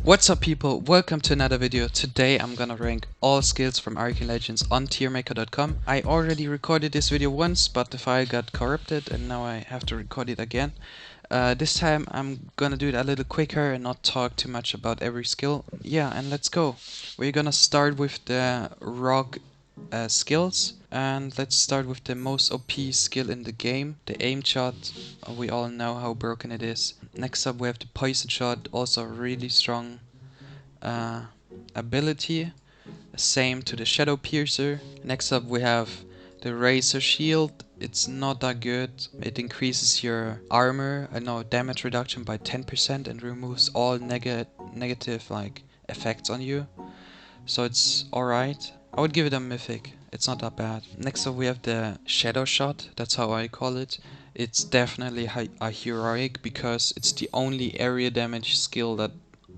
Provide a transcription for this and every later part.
What's up people, welcome to another video. Today I'm gonna rank all skills from Arcane Legends on tiermaker.com. I already recorded this video once, but the file got corrupted and now I have to record it again. This time I'm gonna do it a little quicker and not talk too much about every skill. Yeah, and let's go. We're gonna start with the rock skills, and let's start with the most OP skill in the game, the aim shot. We all know how broken it is. Next up we have the poison shot, also really strong ability. Same to the shadow piercer. Next up we have the razor shield. It's not that good. It increases your armor, damage reduction by 10% and removes all negative like effects on you. So it's alright. I would give it a mythic. It's not that bad. Next up we have the shadow shot. That's how I call it. It's definitely a heroic because it's the only area damage skill that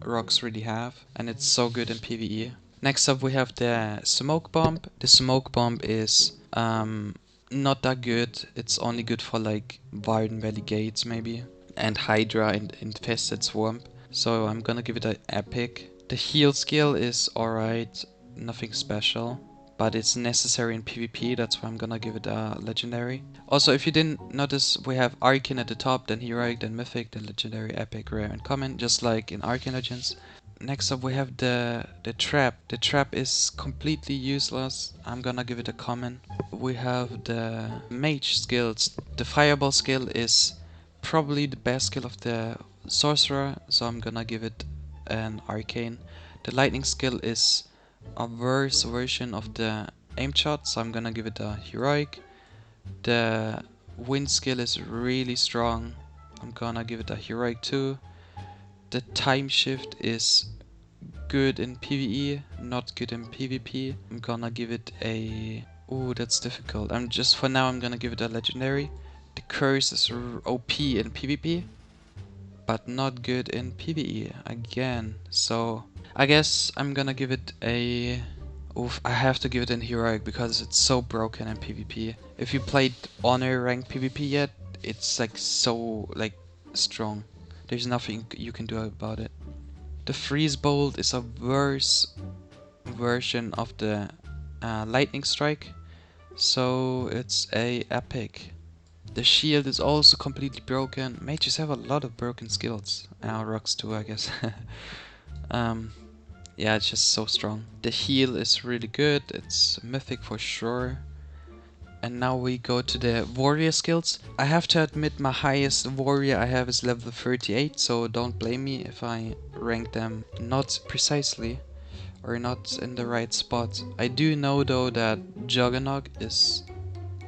rocks really have, and it's so good in PvE. Next up we have the smoke bomb. The smoke bomb is not that good. It's only good for like Varden Valley gates maybe, and Hydra and infested swamp. So I'm gonna give it an epic. The heal skill is alright, nothing special, but it's necessary in PvP, that's why I'm gonna give it a legendary. Also, if you didn't notice, we have Arcane at the top, then heroic, then mythic, then legendary, epic, rare, and common, just like in Arcane Legends. Next up we have the trap. The trap is completely useless. I'm gonna give it a common. We have the mage skills. The fireball skill is probably the best skill of the sorcerer, so I'm gonna give it an arcane. The lightning skill is a worse version of the aim shot, so I'm gonna give it a heroic. The wind skill is really strong. I'm gonna give it a heroic too. The time shift is good in PvE, not good in PvP. I'm gonna give it a... Ooh, that's difficult. For now I'm gonna give it a legendary. The curse is OP in PvP, but not good in PvE again. So I guess I'm gonna give it a... Oof, I have to give it an heroic because it's so broken in PvP. If you played honor rank PvP yet, it's like so like strong. There's nothing you can do about it. The freeze bolt is a worse version of the lightning strike, so it's a epic. The shield is also completely broken. Mages have a lot of broken skills. Rocks too, I guess. Yeah, it's just so strong. The heal is really good. It's mythic for sure. And now we go to the warrior skills. I have to admit my highest warrior I have is level 38, so don't blame me if I rank them not precisely or not in the right spot. I do know though that Juggernaut is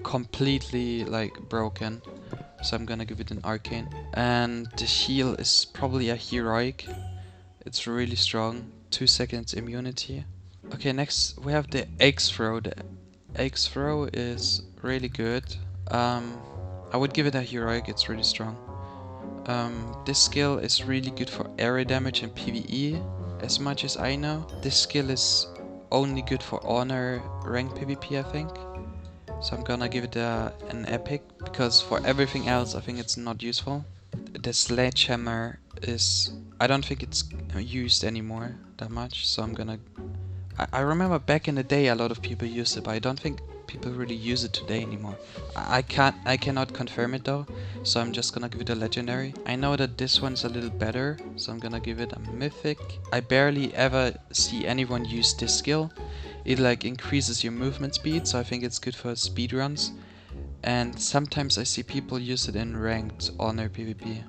completely like broken, so I'm gonna give it an arcane. And the heal is probably a heroic. It's really strong, 2 seconds immunity. Okay, next we have the axe throw. The axe throw is really good. I would give it a heroic, it's really strong. This skill is really good for area damage in PvE, as much as I know. This skill is only good for honor rank PvP, I think. So I'm gonna give it an epic, because for everything else I think it's not useful. The Sledgehammer is... I don't think it's used anymore that much, so I'm gonna... I remember back in the day a lot of people used it, but I don't think people really use it today anymore. I cannot confirm it though, so I'm just gonna give it a legendary. I know that this one's a little better, so I'm gonna give it a mythic. I barely ever see anyone use this skill. It like increases your movement speed, so I think it's good for speedruns. And sometimes I see people use it in ranked honor PvP.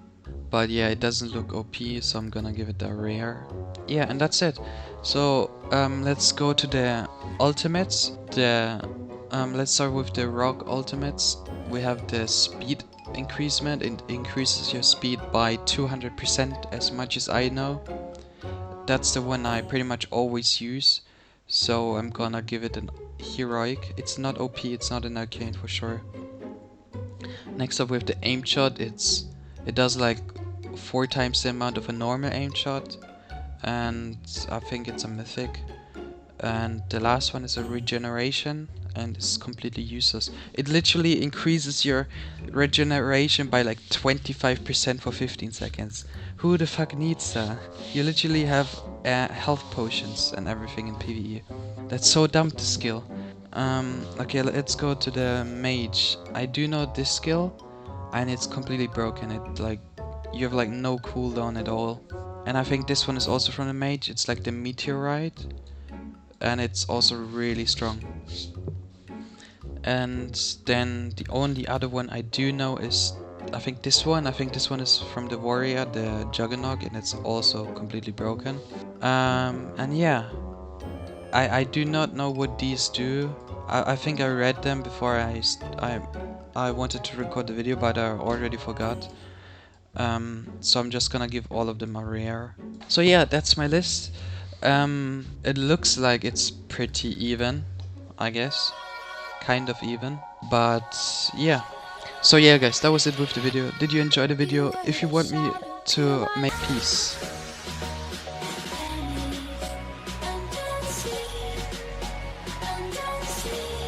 But yeah, it doesn't look OP, so I'm gonna give it a rare. Yeah, and that's it. So let's go to the ultimates. Let's start with the rock ultimates. We have the speed increasement. It increases your speed by 200%, as much as I know. That's the one I pretty much always use, so I'm gonna give it an heroic. It's not OP, it's not an arcane for sure. Next up we have the aim shot. It does like 4 times the amount of a normal aim shot, and I think it's a mythic. And the last one is a regeneration. and it's completely useless. It literally increases your regeneration by like 25% for 15 seconds. Who the fuck needs that? You literally have health potions and everything in PvE. That's so dumb, the skill. Okay, let's go to the mage. I do know this skill, and it's completely broken. It like you have like no cooldown at all. And I think this one is also from the mage. It's like the meteorite, and it's also really strong. And then the only other one I do know is I think this one. I think this one is from the warrior, the juggernaut, and it's also completely broken. And yeah, I do not know what these do. I think I read them before I wanted to record the video, but I already forgot. So I'm just gonna give all of them a rare. So yeah, that's my list. It looks like it's pretty even, I guess. Kind of even. But yeah. So yeah guys, that was it with the video. Did you enjoy the video? If you want me to make peace. Untitled Chapter.